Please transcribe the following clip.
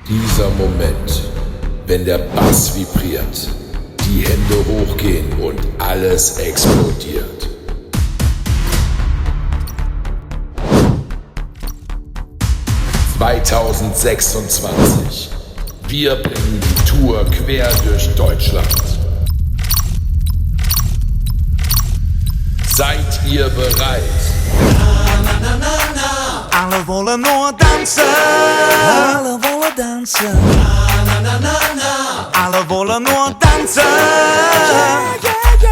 Dieser Moment, wenn der Bass vibriert, die Hände hochgehen und alles explodiert. ...2026. Wir bringen die Tour quer durch Deutschland. Seid ihr bereit? Alle wollen nur dansen. Alle wollen dansen. Alle wollen nur dansen. Yeah, yeah, yeah.